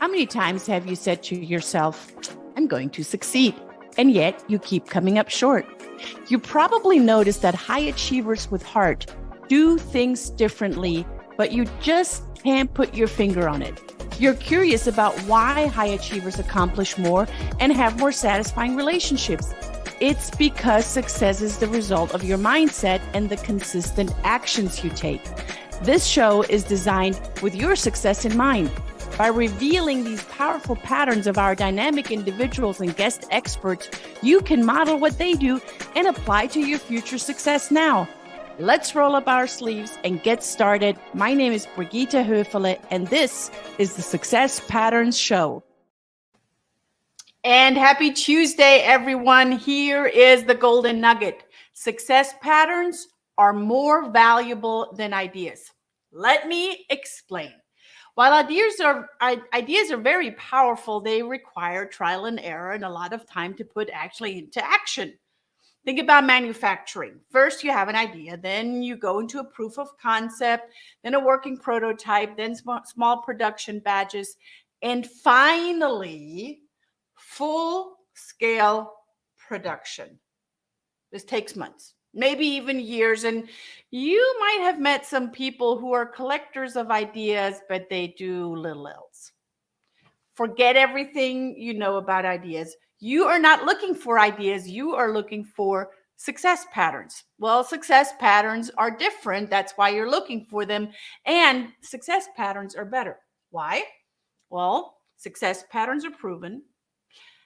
How many times have you said to yourself, I'm going to succeed, and yet you keep coming up short? You probably noticed that high achievers with heart do things differently, but you just can't put your finger on it. You're curious about why high achievers accomplish more and have more satisfying relationships. It's because success is the result of your mindset and the consistent actions you take. This show is designed with your success in mind. By revealing these powerful patterns of our dynamic individuals and guest experts, you can model what they do and apply to your future success now. Let's roll up our sleeves and get started. My name is Brigitte Höfele, and this is the Success Patterns Show. And happy Tuesday, everyone. Here is the golden nugget. Success patterns are more valuable than ideas. Let me explain. While ideas are very powerful, they require trial and error and a lot of time to put actually into action. Think about manufacturing. First, you have an idea, then you go into a proof of concept, then a working prototype, then small production batches, and finally, full-scale production. This takes months, maybe even years. And you might have met some people who are collectors of ideas, but they do little else. Forget everything you know about ideas. You are not looking for ideas. You are looking for success patterns. Well, success patterns are different. That's why you're looking for them. And success patterns are better. Why? Well, success patterns are proven,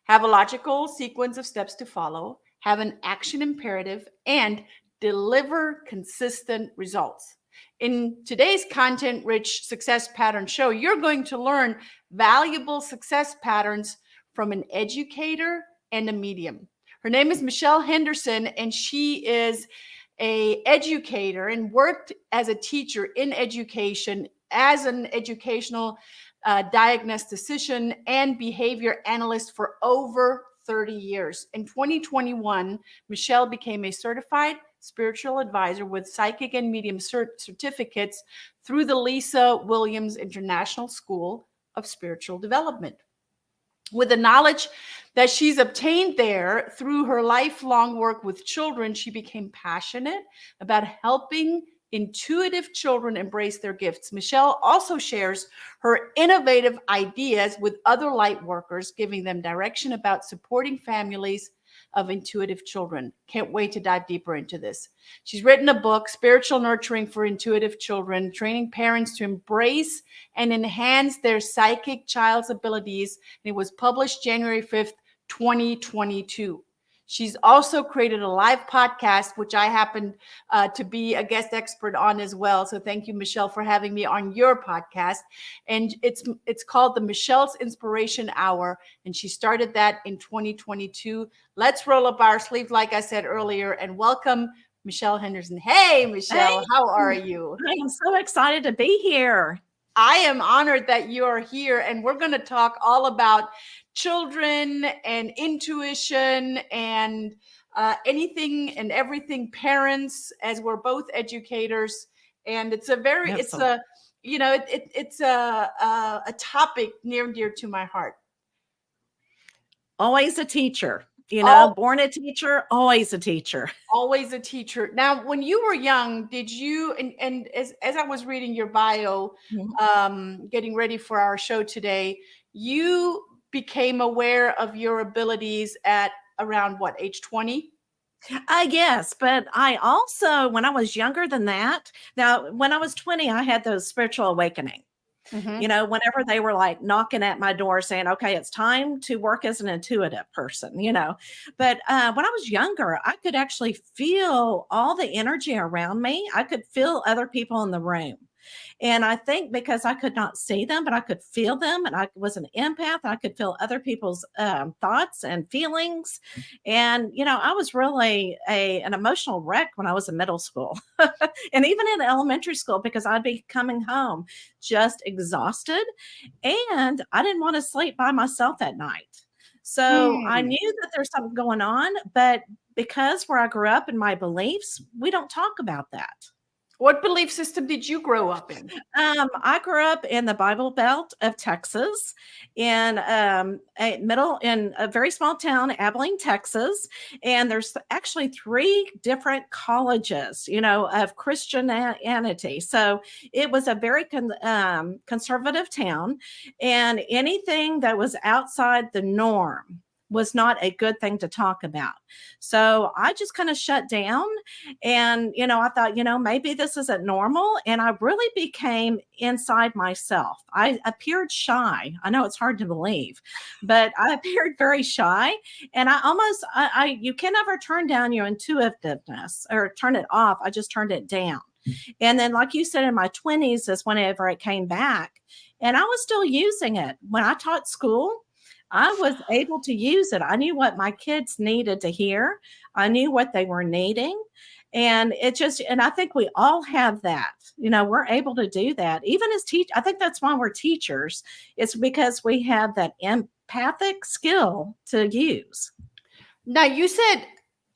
have a logical sequence of steps to follow, have an action imperative, and deliver consistent results. In today's content-rich success pattern show, you're going to learn valuable success patterns from an educator and a medium. Her name is Michelle Henderson, and she is an educator and worked as a teacher in education, as an educational diagnostician and behavior analyst for over 30 years. In 2021, Michelle became a certified spiritual advisor with psychic and medium certificates through the Lisa Williams International School of Spiritual Development. With the knowledge that she's obtained there through her lifelong work with children, she became passionate about helping intuitive children embrace their gifts. Michelle also shares her innovative ideas with other light workers, giving them direction about supporting families of intuitive children. Can't wait to dive deeper into this. She's written a book, Spiritual Nurturing for Intuitive Children, training parents to embrace and enhance their psychic child's abilities. And it was published January 5th, 2022. She's also created a live podcast, which I happen to be a guest expert on as well. So thank you, Michelle, for having me on your podcast. And it's called the Michelle's Inspiration Hour, and she started that in 2022. Let's roll up our sleeves, like I said earlier, and welcome Michelle Henderson. Hey, Michelle, Hey, how are you? I am so excited to be here. I am honored that you are here, and we're going to talk all about children and intuition and anything and everything parents, as we're both educators. And it's a very, Absolutely. it's a topic near and dear to my heart. Always a teacher, Oh, born a teacher, always a teacher. always a teacher. Now, when you were young, did you, and as I was reading your bio, getting ready for our show today, you became aware of your abilities at around what, age 20? Yes, but I also, when I was younger than that, now when I was 20, I had those spiritual awakening. Mm-hmm. Whenever they were like knocking at my door saying, okay, it's time to work as an intuitive person. But when I was younger, I could actually feel all the energy around me. I could feel other people in the room. And I think because I could not see them, but I could feel them, and I was an empath, I could feel other people's thoughts and feelings. And, I was really an emotional wreck when I was in middle school and even in elementary school, because I'd be coming home just exhausted and I didn't want to sleep by myself at night. So I Hmm. knew that there's something going on, but because where I grew up and my beliefs, we don't talk about that. What belief system did you grow up in? I grew up in the Bible Belt of Texas, in in a very small town, Abilene, Texas. And there's actually three different colleges, of Christianity. So it was a very conservative town, and anything that was outside the norm was not a good thing to talk about. So I just kind of shut down, and, I thought, maybe this isn't normal. And I really became inside myself. I appeared shy. I know it's hard to believe, but I appeared very shy. And you can never turn down your intuitiveness or turn it off. I just turned it down. And then, like you said, in my 20s is whenever it came back. And I was still using it. When I taught school, I was able to use it. I knew what my kids needed to hear. I knew what they were needing. And I think we all have that. We're able to do that. Even as I think that's why we're teachers. It's because we have that empathic skill to use. Now, you said,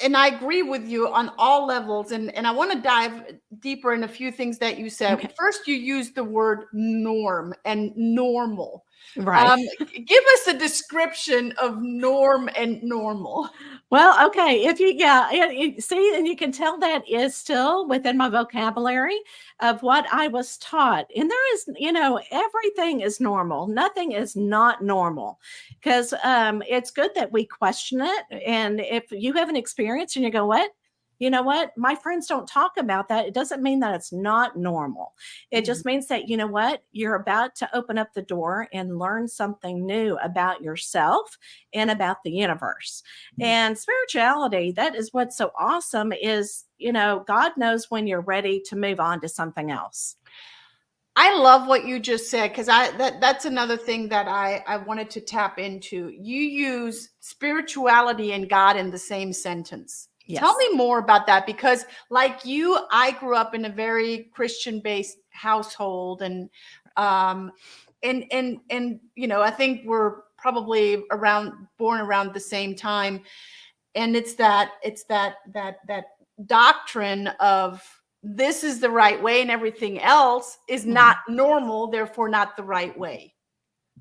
and I agree with you on all levels, and I want to dive deeper in a few things that you said. Okay. First, you used the word norm and normal. Right. Give us a description of norm and normal. Well, okay. If you, yeah, see, and you can tell that is still within my vocabulary of what I was taught. And there is, everything is normal. Nothing is not normal, because it's good that we question it. And if you have an experience and you go, what? You know what? My friends don't talk about that. It doesn't mean that it's not normal. It just means that, you're about to open up the door and learn something new about yourself and about the universe. And spirituality, that is what's so awesome is, God knows when you're ready to move on to something else. I love what you just said, because that's another thing that I wanted to tap into. You use spirituality and God in the same sentence. Yes. Tell me more about that, because like you, I grew up in a very Christian-based household, and I think we're probably born around the same time, and it's that doctrine of this is the right way and everything else is not normal, therefore not the right way.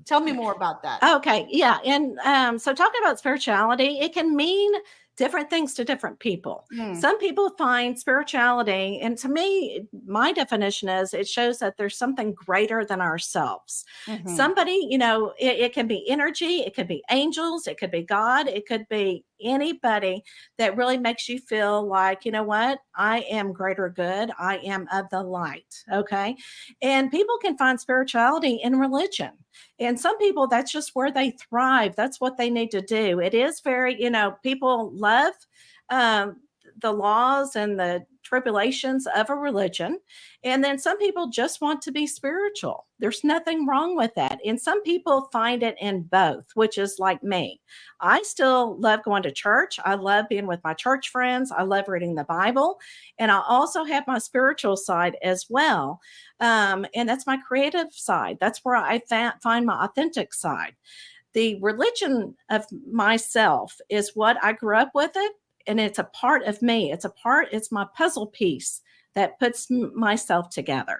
Tell me more about that. Okay. Yeah. And so talking about spirituality, it can mean different things to different people. Some people find spirituality, and to me, my definition is it shows that there's something greater than ourselves. Somebody, it can be energy, it could be angels, it could be God, it could be anybody that really makes you feel like, what? I am greater good. I am of the light. Okay. And people can find spirituality in religion. And some people, that's just where they thrive. That's what they need to do. It is very, people love the laws and the tribulations of a religion. And then some people just want to be spiritual. There's nothing wrong with that. And some people find it in both, which is like me. I still love going to church. I love being with my church friends. I love reading the Bible. And I also have my spiritual side as well. And that's my creative side. That's where I find my authentic side. The religion of myself is what I grew up with it. And it's a part of me. It's my puzzle piece that puts myself together.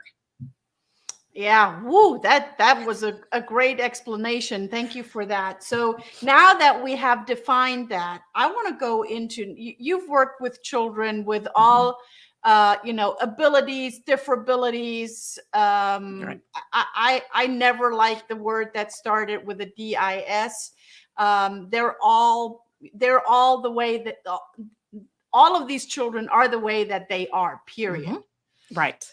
Yeah. Woo. That was a great explanation. Thank you for that. So now that we have defined that, I want to go into, you've worked with children with all, abilities, different abilities. Right. I never liked the word that started with a DIS. They're all the way that all of these children are the way that they are, period. Right.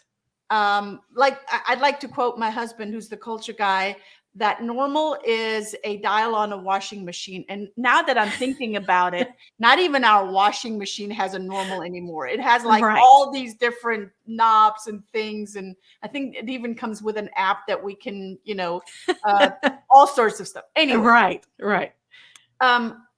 Like I'd like to quote my husband, who's the culture guy, that normal is a dial on a washing machine. And now that I'm thinking about it, not even our washing machine has a normal anymore. It has like all these different knobs and things. And I think it even comes with an app that we can, all sorts of stuff. Anyway. Right.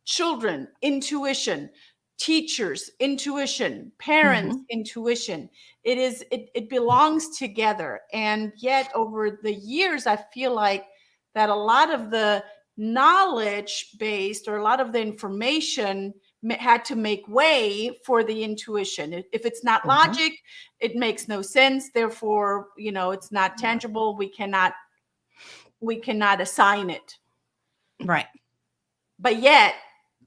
Children, intuition, teachers, intuition, parents, intuition. It belongs together. And yet over the years, I feel like that a lot of the knowledge based or a lot of the information had to make way for the intuition. If it's not logic, it makes no sense. Therefore, it's not tangible. We cannot assign it. Right. But yet,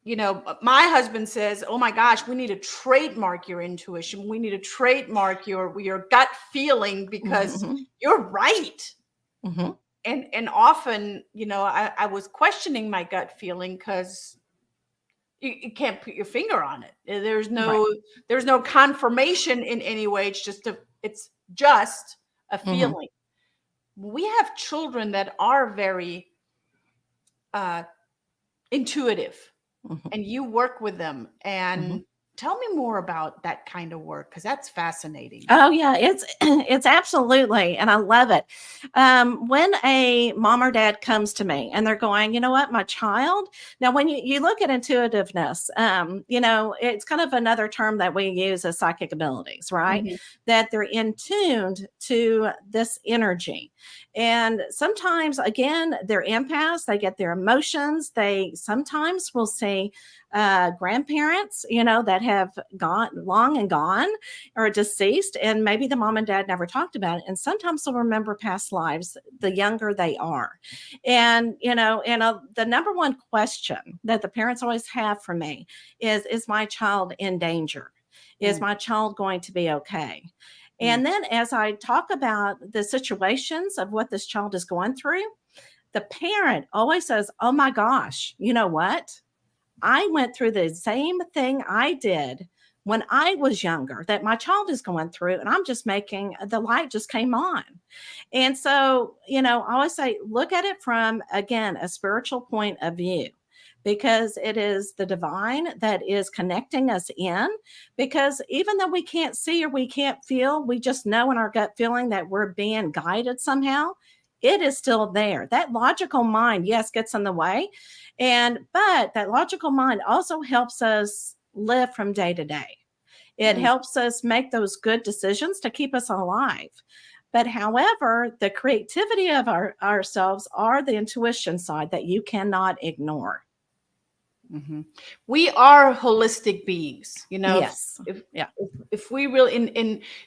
my husband says, oh my gosh, we need to trademark your intuition. We need to trademark your gut feeling, because you're right. And often, I was questioning my gut feeling, because you can't put your finger on it. There's no confirmation in any way. It's just a feeling. We have children that are very intuitive, and you work with them. And tell me more about that kind of work, because that's fascinating. Oh yeah, it's absolutely, and I love it. When a mom or dad comes to me and they're going, you know what, my child. Now, when you look at intuitiveness, it's kind of another term that we use as psychic abilities, right? That they're in tuned to this energy. And sometimes, again, they're empaths. They get their emotions. They sometimes will see grandparents, that have gone long and gone or deceased, and maybe the mom and dad never talked about it. And sometimes they'll remember past lives the younger they are. And, the number one question that the parents always have for me is my child in danger? Is my child going to be okay? And then as I talk about the situations of what this child is going through, the parent always says, oh my gosh, you know what? I went through the same thing I did when I was younger that my child is going through. And I'm just the light just came on. And so, I always say, look at it from, again, a spiritual point of view, because it is the divine that is connecting us in. Because even though we can't see or we can't feel, we just know in our gut feeling that we're being guided somehow. It is still there. That logical mind, yes, gets in the way. But that logical mind also helps us live from day to day. It helps us make those good decisions to keep us alive. But however, the creativity of ourselves are the intuition side that you cannot ignore. We are holistic beings, Yes. If we really,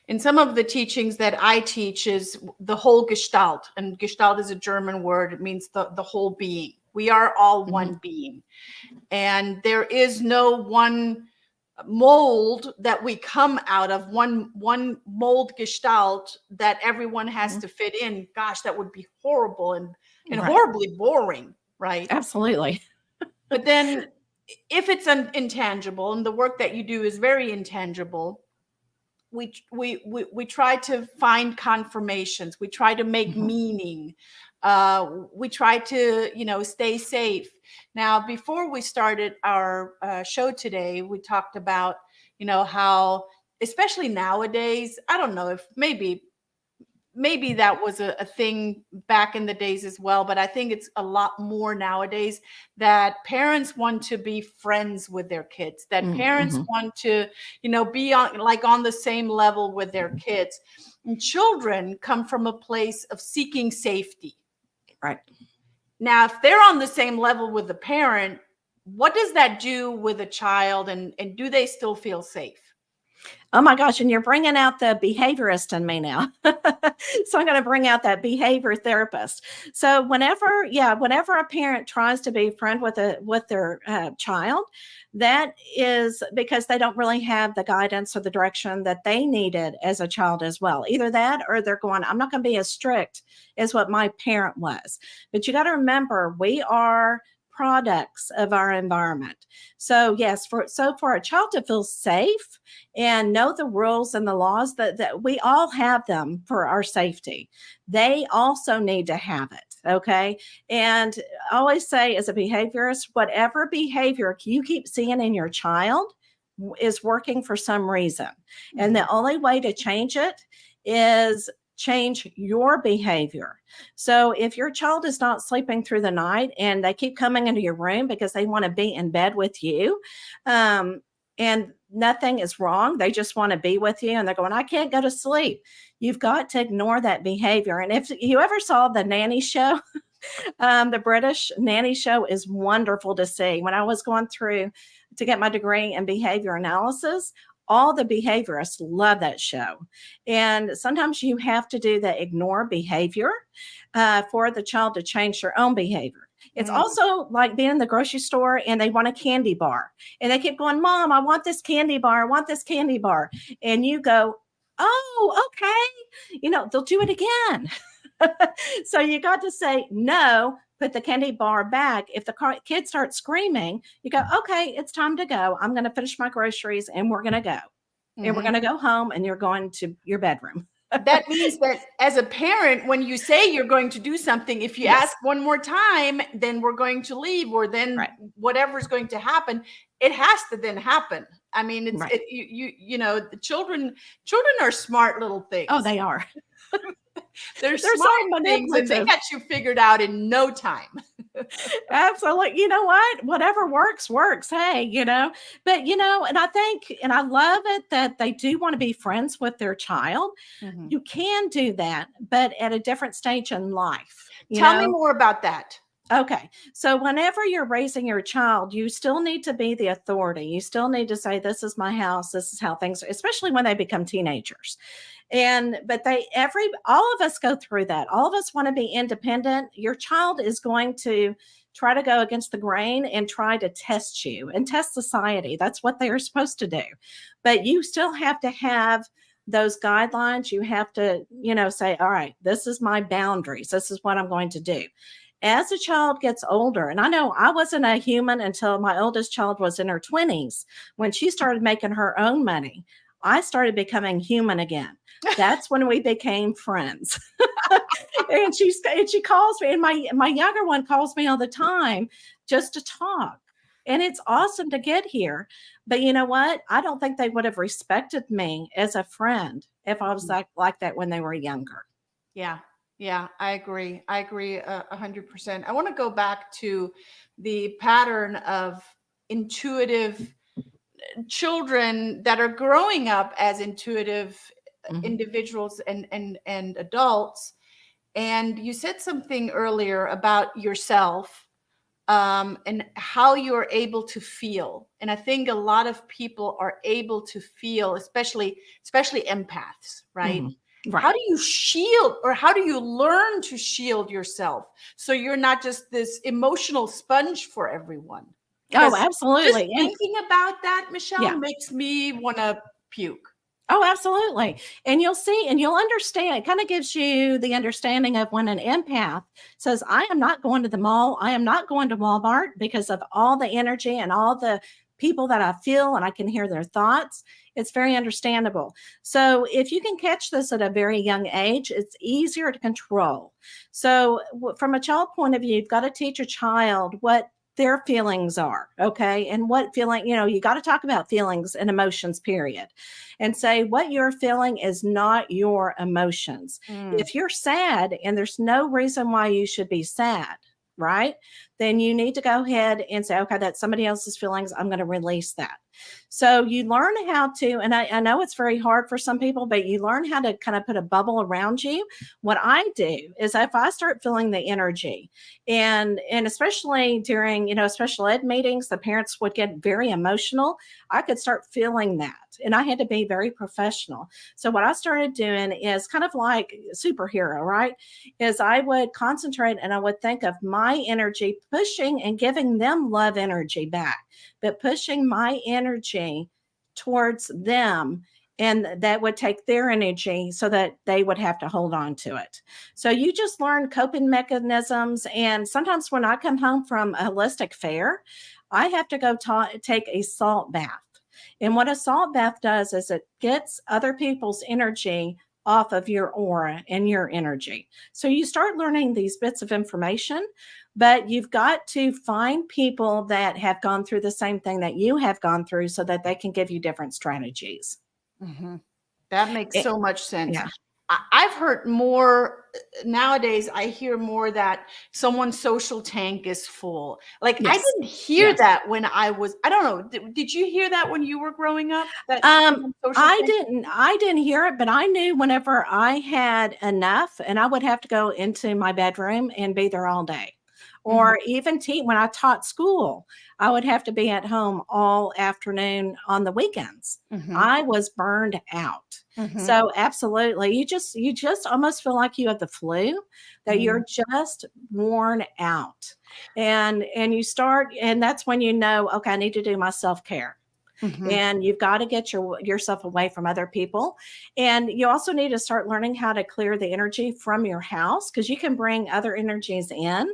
in some of the teachings that I teach, is the whole Gestalt, and Gestalt is a German word. It means the whole being. We are all one being, and there is no one mold that we come out of, one mold Gestalt that everyone has to fit in. Gosh, that would be horrible and horribly boring, right? Absolutely. But then if it's intangible, and the work that you do is very intangible, we try to find confirmations. We try to make meaning. We try to, stay safe. Now, before we started our show today, we talked about, how, especially nowadays, I don't know if maybe that was a thing back in the days as well, but I think it's a lot more nowadays, that parents want to be friends with their kids, that parents want to, be on the same level with their kids. And children come from a place of seeking safety. Right. Now, if they're on the same level with the parent, what does that do with a child, and do they still feel safe? Oh my gosh. And you're bringing out the behaviorist in me now. So I'm going to bring out that behavior therapist. So whenever a parent tries to be friend with their child, that is because they don't really have the guidance or the direction that they needed as a child as well. Either that, or they're going, I'm not going to be as strict as what my parent was. But you got to remember, we are products of our environment. So yes, for a child to feel safe and know the rules and the laws that we all have them for our safety, they also need to have it. Okay. And I always say, as a behaviorist, whatever behavior you keep seeing in your child is working for some reason. And the only way to change it is change your behavior. So if your child is not sleeping through the night and they keep coming into your room because they want to be in bed with you, and nothing is wrong, they just want to be with you, and they're going, I can't go to sleep. You've got to ignore that behavior. And if you ever saw the nanny show, The British nanny show is wonderful to see. When I was going through to get my degree in behavior analysis, all the behaviorists love that show. And sometimes you have to do the ignore behavior for the child to change their own behavior. It's Mm. also like being in the grocery store and they want a candy bar. And they keep going, Mom, I want this candy bar. I want this candy bar. And you go, oh, okay. They'll do it again. So you got to say no, put the candy bar back. If the kid starts screaming, you go, okay, it's time to go. I'm going to finish my groceries and we're going to go. And we're Mhm. going to go home and you're going to your bedroom. That means that as a parent, when you say you're going to do something, if you Yes. ask one more time, then we're going to leave, or then Right. whatever's going to happen, it has to then happen. I mean, it's Right. the children are smart little things. Oh, they are. They're so smart things, and they manipulative. got you figured out in no time. Absolutely. You know what? Whatever works, works. Hey, but and I think, and I love it that they do want to be friends with their child. Mhm. You can do that, but at a different stage in life. Tell me more about that. Okay. So whenever you're raising your child, you still need to be the authority. You still need to say, this is my house. This is how things are, especially when they become teenagers. But all of us go through that. All of us want to be independent. Your child is going to try to go against the grain and try to test you and test society. That's what they are supposed to do. But you still have to have those guidelines. You have to, say, all right, this is my boundaries. This is what I'm going to do. As a child gets older, and I know I wasn't a human until my oldest child was in her 20s. When she started making her own money, I started becoming human again. That's when we became friends. and she calls me, and my younger one calls me all the time just to talk. And it's awesome to get here. But you know what? I don't think they would have respected me as a friend if I was like that when they were younger. Yeah. Yeah, I agree. 100%. I want to go back to the pattern of intuitive children that are growing up as intuitive individuals and adults. And you said something earlier about yourself, and how you're able to feel. And I think a lot of people are able to feel, especially empaths, right? Mhm. Right. How do you shield, or how do you learn to shield yourself so you're not just this emotional sponge for everyone? Oh, 'Cause just absolutely. And thinking about that, Michelle, yeah. makes me want to puke. Oh, absolutely. And you'll see and you'll understand. It kind of gives you the understanding of when an empath says, I am not going to the mall. I am not going to Walmart because of all the energy and all the people that I feel and I can hear their thoughts. It's very understandable. So if you can catch this at a very young age, it's easier to control. So from a child point of view, you've got to teach a child what their feelings are. Okay. And what feeling, you got to talk about feelings and emotions, period. And say what you're feeling is not your emotions. If you're sad and there's no reason why you should be sad, right? Then you need to go ahead and say, okay, that's somebody else's feelings. I'm going to release that. So you learn how to, and I know it's very hard for some people, but you learn how to kind of put a bubble around you. What I do is if I start feeling the energy and especially during, special ed meetings, the parents would get very emotional. I could start feeling that. And I had to be very professional. So what I started doing is kind of like superhero, right? Is I would concentrate and I would think of my energy pushing and giving them love energy back, but pushing my energy towards them. And that would take their energy so that they would have to hold on to it. So you just learn coping mechanisms. And sometimes when I come home from a holistic fair, I have to go take a salt bath. And what a salt bath does is it gets other people's energy off of your aura and your energy. So you start learning these bits of information, but you've got to find people that have gone through the same thing that you have gone through so that they can give you different strategies. That makes so much sense. Yeah. I've heard more nowadays. I hear more that someone's social tank is full. Like I Yes. didn't hear Yes. that when I was, I don't know. Did you hear that when you were growing up? That Um, someone's social I tank? didn't hear it, but I knew whenever I had enough and I would have to go into my bedroom and be there all day. Mhm, Or even when I taught school, I would have to be at home all afternoon on the weekends. mhm, I was burned out. mhm, So absolutely, you just almost feel like you have the flu, that mhm, you're just worn out. And you start, and that's when you know, okay, I need to do my self-care, mhm. and you've got to get yourself away from other people, and you also need to start learning how to clear the energy from your house, because you can bring other energies in.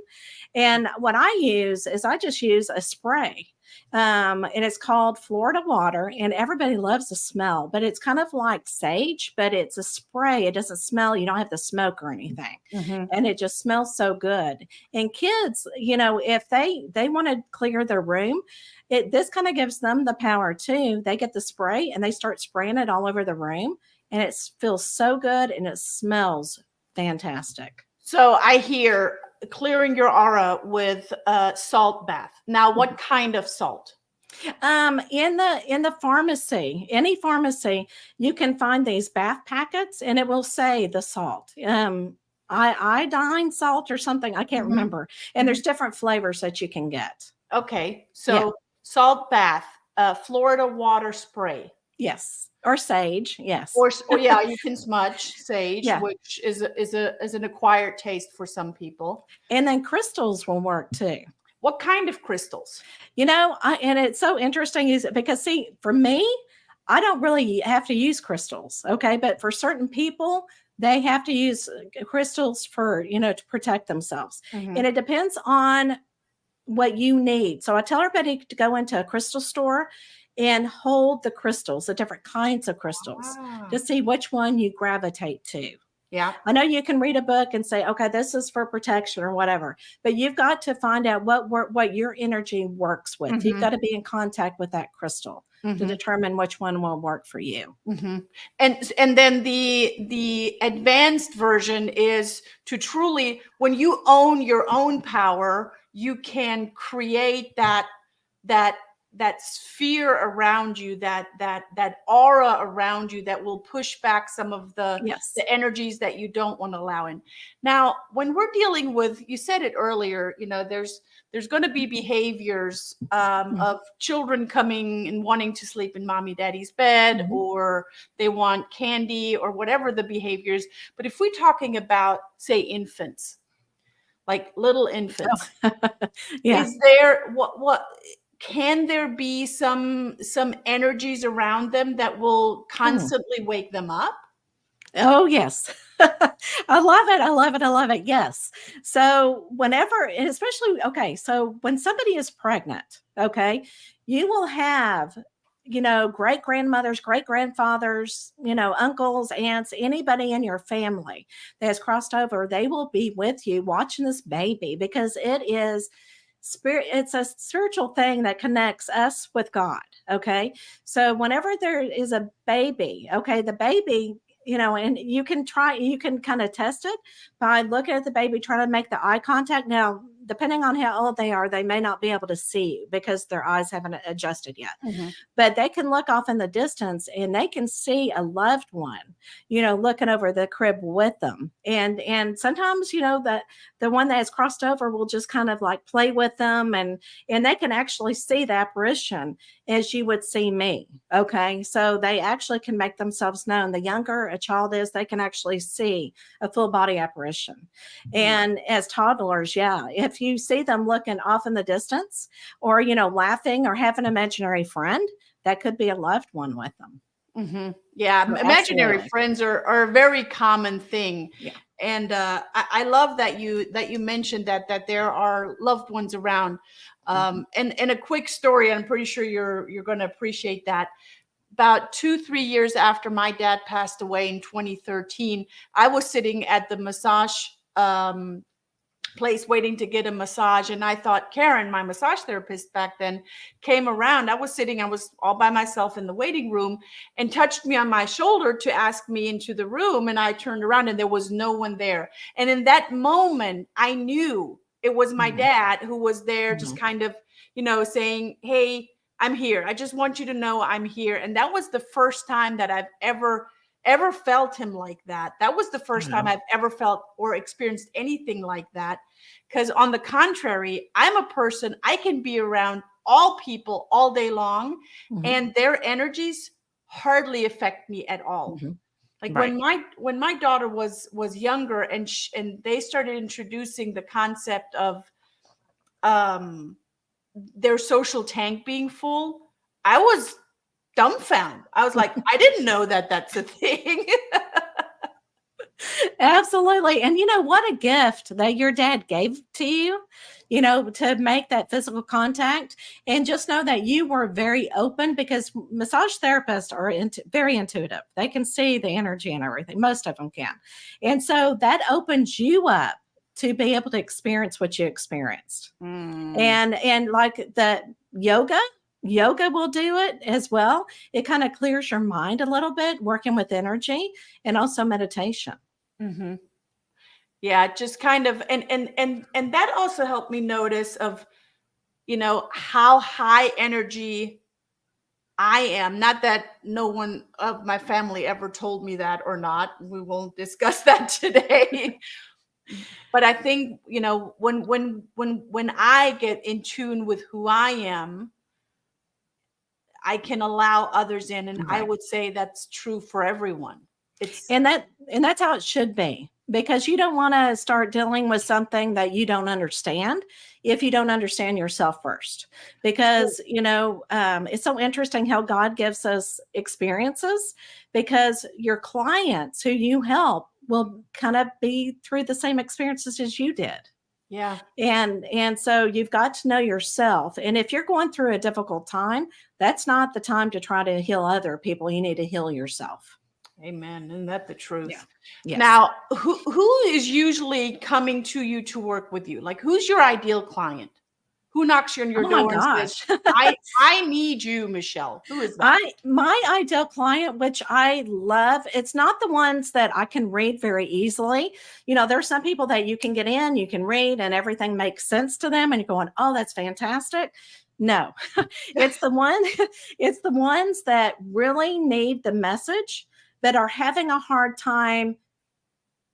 And what I use is I just use a spray, and it's called Florida water, and everybody loves the smell, but it's kind of like sage, but it's a spray. It doesn't smell, you don't have the smoke or anything, Mhm. and it just smells so good. And kids, if they want to clear their room, this kind of gives them the power too. They get the spray and they start spraying it all over the room, and it feels so good and it smells fantastic. So I hear clearing your aura with a salt bath. Now, what kind of salt? In the pharmacy, any pharmacy, you can find these bath packets, and it will say the salt. Iodine salt or something. I can't Mhm, remember. And mhm. there's different flavors that you can get. Okay, Yeah. so salt bath, Florida water spray, Yes. Or sage. Yes. or yeah, you can smudge sage, Yeah. which is an acquired taste for some people. And then crystals will work too. What kind of crystals? And it's so interesting is because, see, for me, I don't really have to use crystals. Okay. But for certain people, they have to use crystals for, to protect themselves. Mhm. And it depends on what you need. So I tell everybody to go into a crystal store and hold the crystals, the different kinds of crystals, Ah, to see which one you gravitate to. yeah. I know you can read a book and say, okay, this is for protection or whatever, but you've got to find out what your energy works with. You've Mhm, got to be in contact with that crystal to mhm, determine which one will work for you. mhm. And then the advanced version is to truly, when you own your own power, you can create that that sphere around you, that aura around you that will push back some of Yes. the energies that you don't want to allow in. Now, when we're dealing with, you said it earlier, there's going to be behaviors Mhm. of children coming and wanting to sleep in mommy daddy's bed, Mhm. or they want candy or whatever the behaviors. But if we're talking about, say, infants, like little infants, Oh, yeah. is there, what can there be some energies around them that will Mm. constantly wake them up? Oh, yes. I love it. I love it. I love it. Yes. So, whenever, and especially, okay, so when somebody is pregnant, okay, you will have, great grandmothers, great grandfathers, uncles, aunts, anybody in your family that has crossed over, they will be with you watching this baby, because it is spirit, it's a spiritual thing that connects us with God. Okay. So whenever there is a baby, okay, the baby, and you can kind of test it by looking at the baby, trying to make the eye contact. Now, depending on how old they are, they may not be able to see you because their eyes haven't adjusted yet, Mhm. but they can look off in the distance and they can see a loved one, looking over the crib with them. And sometimes, that the one that has crossed over will just kind of like play with them, and they can actually see the apparition as you would see me. Okay. So they actually can make themselves known. The younger a child is, they can actually see a full body apparition. And as toddlers, yeah, if you see them looking off in the distance, or laughing or have an imaginary friend, that could be a loved one with them. Yeah, So imaginary absolutely. friends are a very common thing, Yeah. and I love that you mentioned that there are loved ones around. Mhm. And a quick story, I'm pretty sure you're going to appreciate that. About 2-3 years after my dad passed away in 2013, I was sitting at the massage place waiting to get a massage. And I thought Karen, my massage therapist back then, came around. I was all by myself in the waiting room and touched me on my shoulder to ask me into the room. And I turned around and there was no one there. And in that moment, I knew it was my dad who was there, just kind of, saying, hey, I'm here. I just want you to know I'm here. And that was the first time that I've ever felt him like that. That was the first time I've ever felt or experienced anything like that. Because on the contrary, I'm a person, I can be around all people all day long, and their energies hardly affect me at all. Like when my daughter was younger, and they started introducing the concept of their social tank being full, I was dumbfounded. I was like, I didn't know that that's a thing. Absolutely. And what a gift that your dad gave to you, to make that physical contact. And just know that you were very open, because massage therapists are very intuitive. They can see the energy and everything. Most of them can. And so that opens you up to be able to experience what you experienced. And like the yoga will do it as well. It kind of clears your mind a little bit, working with energy, and also meditation. Yeah, just kind of, and that also helped me notice of, how high energy I am. Not that no one of my family ever told me that or not. We won't discuss that today. But I think, when I get in tune with who I am, I can allow others in. And I would say that's true for everyone. And that's how it should be, because you don't want to start dealing with something that you don't understand if you don't understand yourself first. Because, it's so interesting how God gives us experiences, because your clients who you help will kind of be through the same experiences as you did. Yeah. And so you've got to know yourself. And if you're going through a difficult time, that's not the time to try to heal other people. You need to heal yourself. Amen. Isn't that the truth? Yeah. Yes. Now, who is usually coming to you to work with you? Like, who's your ideal client? Who knocks on your door and says, I need you, Michelle? Who is that? My ideal client, which I love, it's not the ones that I can read very easily. There's some people that you can get in, you can read, and everything makes sense to them, and you're going, oh, that's fantastic. No, it's the ones that really need the message, that are having a hard time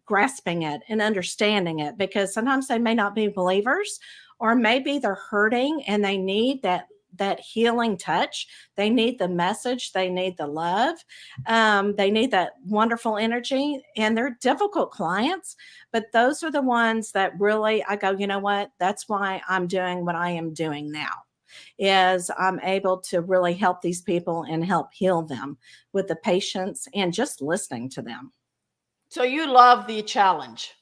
grasping it and understanding it, because sometimes they may not be believers, or maybe they're hurting and they need that healing touch. They need the message. They need the love. They need that wonderful energy, and they're difficult clients, but those are the ones that really, I go, you know what? That's why I'm doing what I am doing now, is I'm able to really help these people and help heal them with the patience and just listening to them. So you love the challenge.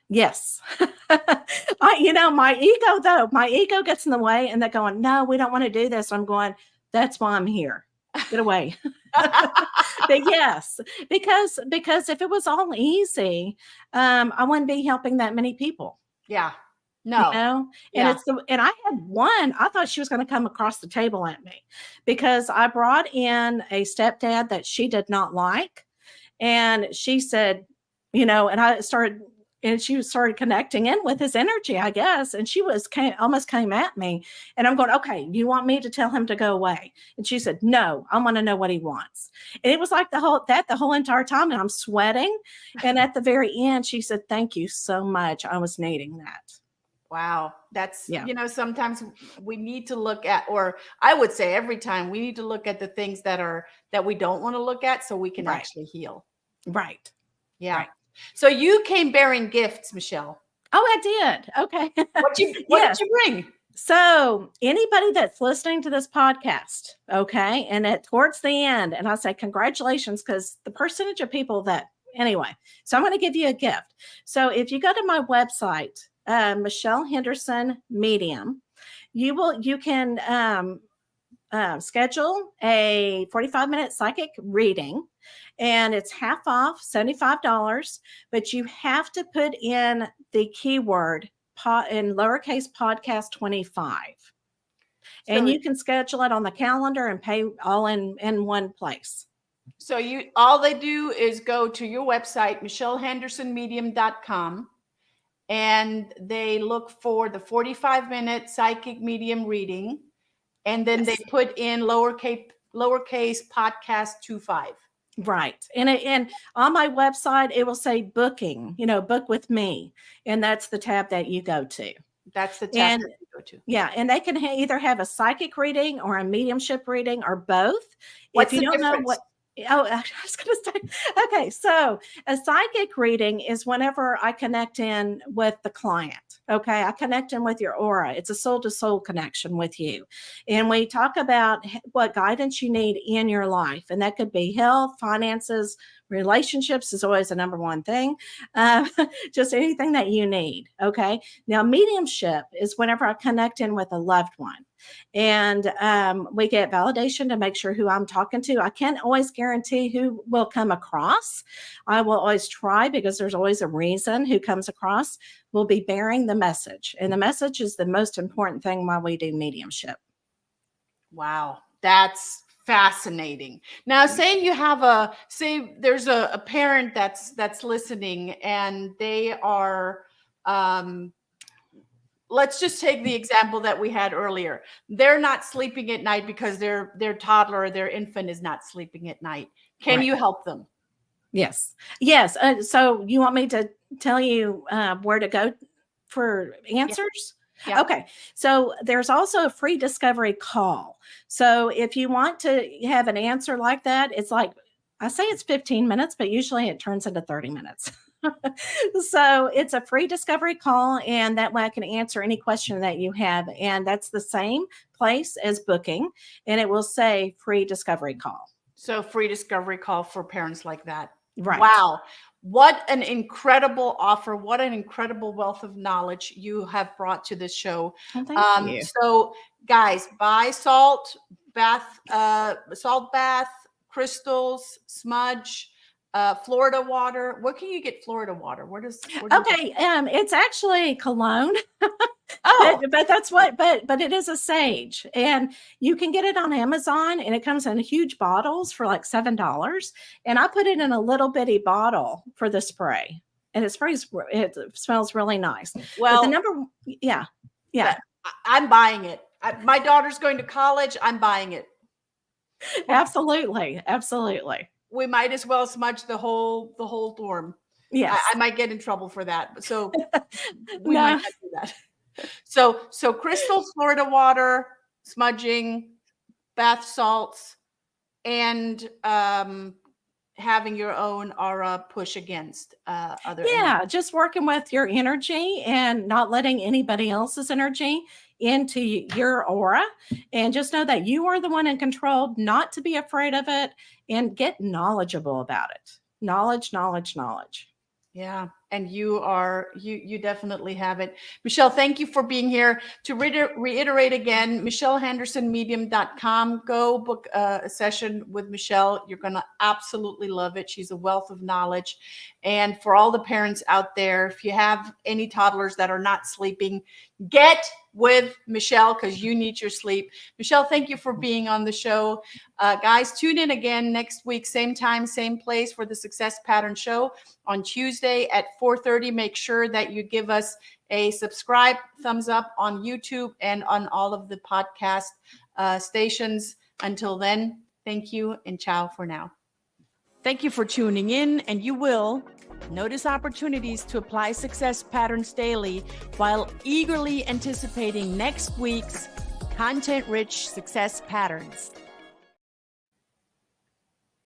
Yes. My ego gets in the way, and they're going, no, we don't want to do this. I'm going, that's why I'm here. Get away. But yes, because if it was all easy, I wouldn't be helping that many people. Yeah. No. And and I had one, I thought she was going to come across the table at me, because I brought in a stepdad that she did not like. And she said, and she started connecting in with his energy, I guess. And she almost came at me, and I'm going, okay, you want me to tell him to go away? And she said, no, I want to know what he wants. And it was like the whole entire time, and I'm sweating. And at the very end, she said, thank you so much. I was needing that. Wow. That's, sometimes we need to look at, or I would say every time we need to look at the things that we don't want to look at, so we can actually heal. Right. Yeah. Right. So you came bearing gifts, Michelle. Oh, I did. Okay. What did you bring? So anybody that's listening to this podcast, okay, and towards the end, and I say congratulations, because the percentage of people that, anyway, so I'm going to give you a gift. So if you go to my website, Michelle Henderson Medium, you can schedule a 45-minute psychic reading, and it's half off, $75, but you have to put in the keyword in lowercase podcast 25. And So- you can schedule it on the calendar and pay all in one place. So all they do is go to your website, michellehendersonmedium.com, and they look for the 45-minute psychic medium reading, and then they put in lowercase podcast 25. Right. And on my website, it will say booking, book with me. And that's the tab that you go to. That's the tab that you go to. Yeah. And they can either have a psychic reading or a mediumship reading or both. What's if you the don't difference? know what, I was going to say, okay. So a psychic reading is whenever I connect in with the client. Okay. I connect in with your aura. It's a soul to soul connection with you. And we talk about what guidance you need in your life. And that could be health, finances, relationships is always the number one thing. Just anything that you need. Okay. Now, mediumship is whenever I connect in with a loved one. And we get validation to make sure who I'm talking to. I can't always guarantee who will come across. I will always try, because there's always a reason who comes across will be bearing the message. And the message is the most important thing while we do mediumship. Wow. That's fascinating. Now, saying you have there's a parent that's listening, and they are, let's just take the example that we had earlier. They're not sleeping at night because their toddler or their infant is not sleeping at night. Can you help them? Yes. So you want me to tell you where to go for answers? Yeah. Okay. So there's also a free discovery call. So if you want to have an answer like that, it's like, I say it's 15 minutes, but usually it turns into 30 minutes. So it's a free discovery call, and that way I can answer any question that you have. And that's the same place as booking, and it will say free discovery call. So free discovery call for parents like that. Right. Wow. What an incredible offer. What an incredible wealth of knowledge you have brought to this show. Well, thank you. So guys, buy salt bath, crystals, smudge, Florida water. What can you get Florida water? It's actually cologne. Oh, but that's but it is a sage, and you can get it on Amazon, and it comes in huge bottles for like $7. And I put it in a little bitty bottle for the spray, and it smells really nice. Well, but the number, yeah. I'm buying it. My daughter's going to college. I'm buying it. Absolutely. We might as well smudge the whole dorm. Yes. I might get in trouble for that. So we might not do that. So crystals, Florida water, smudging, bath salts, and having your own aura push against other energy. Just working with your energy and not letting anybody else's energy into your aura, and just know that you are the one in control, not to be afraid of it, and get knowledgeable about it. Knowledge. Yeah. And you definitely have it. Michelle, thank you for being here. To reiterate again, michellehendersonmedium.com. Go book a session with Michelle. You're going to absolutely love it. She's a wealth of knowledge. And for all the parents out there, if you have any toddlers that are not sleeping, get with Michelle, because you need your sleep. Michelle, thank you for being on the show. Guys, tune in again next week, same time, same place, for the Success Pattern Show on Tuesday at 4:30. Make sure that you give us a subscribe, thumbs up on YouTube and on all of the podcast stations. Until then, thank you and ciao for now. Thank you for tuning in, and you will notice opportunities to apply success patterns daily while eagerly anticipating next week's content-rich success patterns.